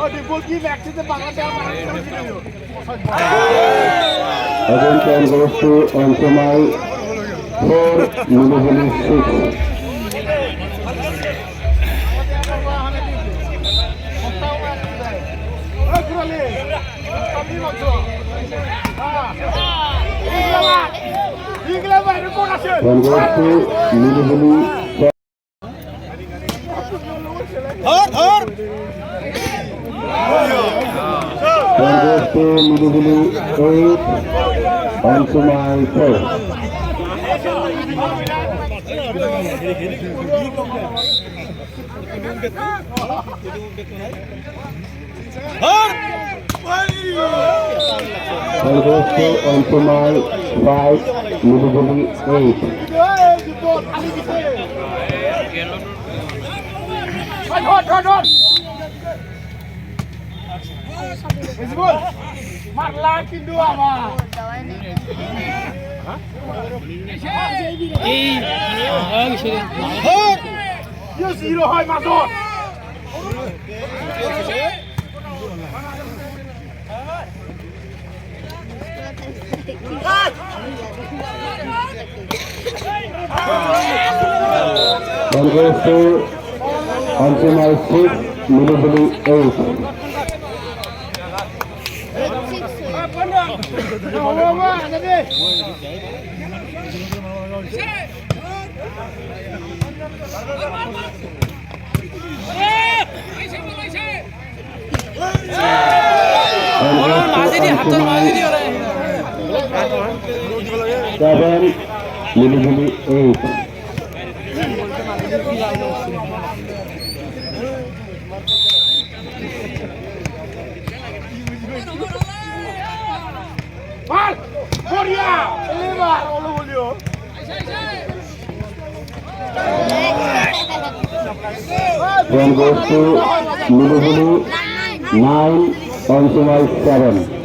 Oh, di ball game action the Bangladesh Again, time goes to Ansumwi 4, Milijuli 6. Time goes to Milijuli 7. Time goes to Milijuli 8, Ansumwi 4. Time goes to Ansumwi 5, Milijuli 8. Marlakin dua mah. Yo zero hai masuk. Time goes to Ansumwi 6, Milijuli 8. Seven, Milijuli 8. Mal, Korea, lima, Allah boleh. Then goes to Milijuli 9, Ansumwi 7.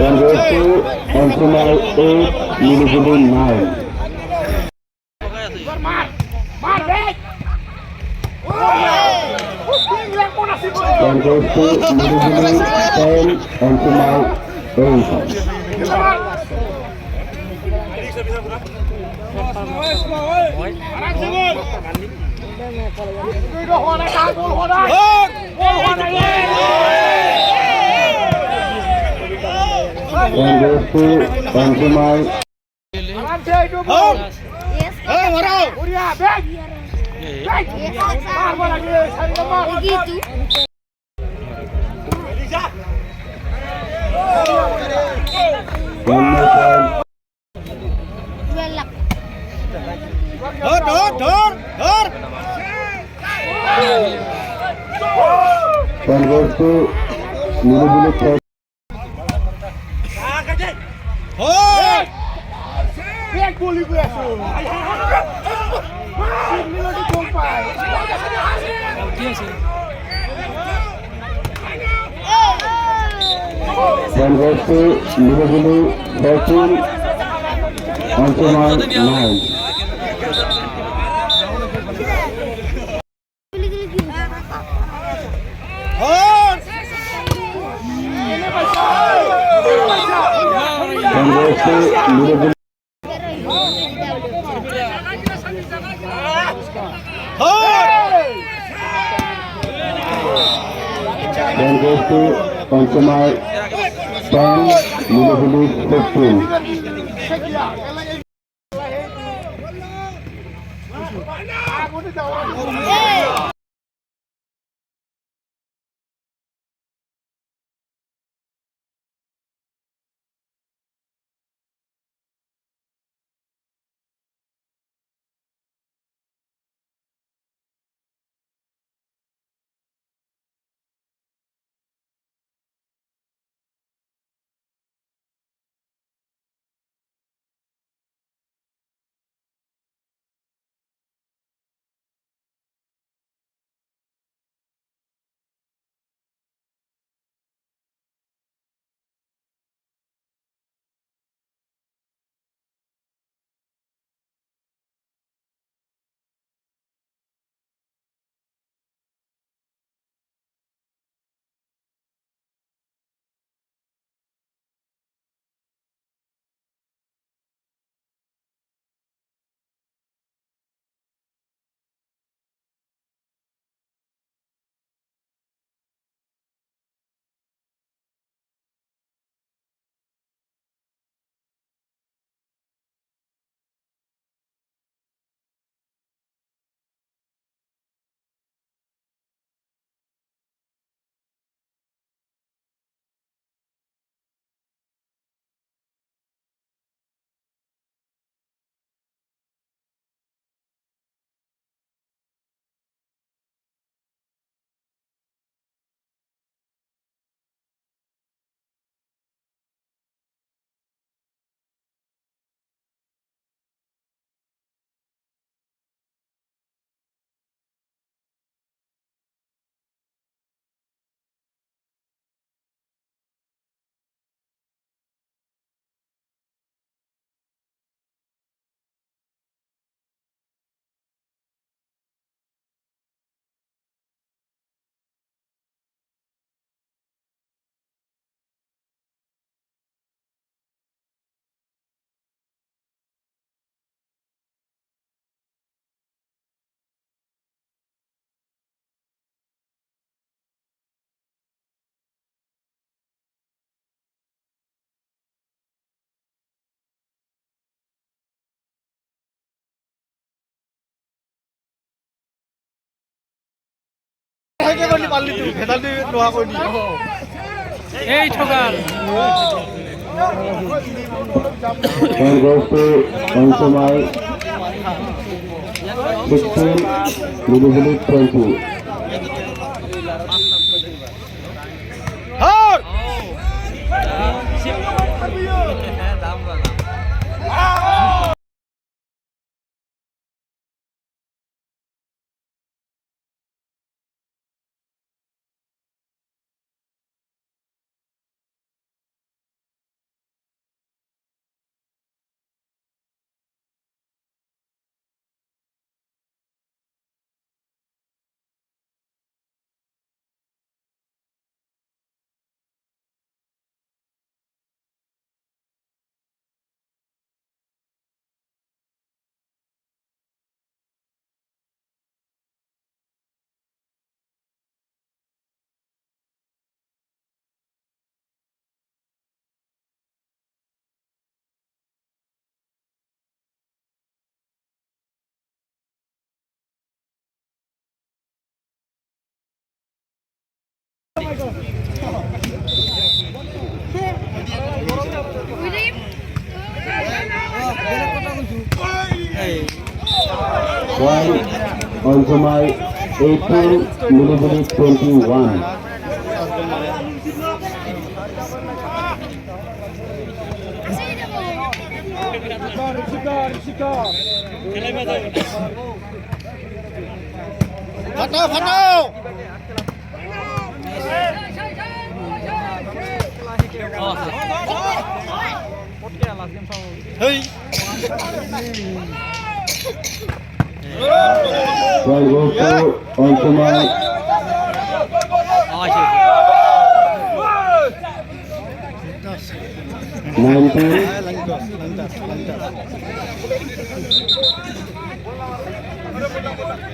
Then goes to Ansumwi 8, Milijuli 9. Then goes to Milijuli 10, Ansumwi 8. Then goes to Ansumwi. One more time. Then goes to Milijuli 10. Big bully question. Milijuli kompai. Then goes to Milijuli 13, Ansumwi 9. Then goes to Milijuli. Then goes to Ansumwi 10, Milijuli 15. হেকে কৰি পাৰলি তুই ভেজাল দি লোৱা কৰি দি এই ঠগাল Point goes to Ansumwi. 16, Milijuli 20. ধর Point Ansumwi 18, Milijuli 21. ফাটাও ফাটাও hey Point goes to Ansumwi. 19.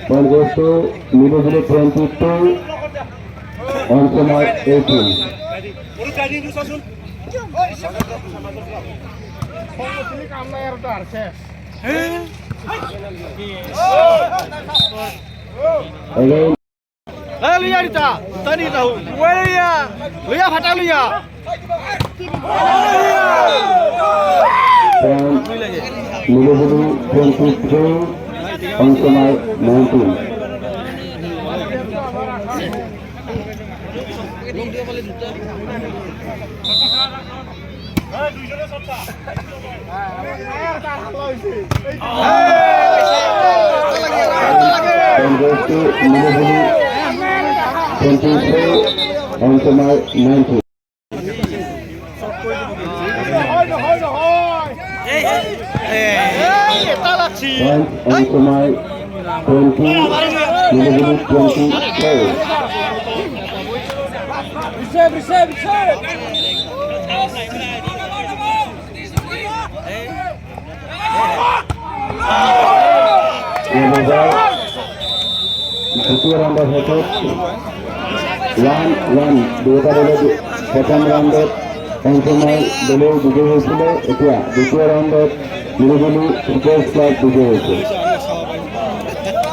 Point goes to Milijuli 22, Ansumwi 18. কাম নাই আৰু তাৰ শেষ Again, এ লইয়া দিতা তাই নি তাহু লইয়া লইয়া ফাটা লইয়া point Milijuli 23, Ansumwi 19. Point goes to Milijuli 23, Ansumwi 19. এটা লাগছি Point Ansumwi 20, Milijuli 24. দ্বিতীয় রাউন্ডের শেষত 1-1 দুয়োটা দলে প্ৰথম ৰাউণ্ডত Ansumwi দলেও বিজয়ী হৈছিলে এতিয়া দ্বিতীয় ৰাউণ্ডত মিলিজুলি স্পৰ্টছ ক্লাব বিজয়ী হৈছে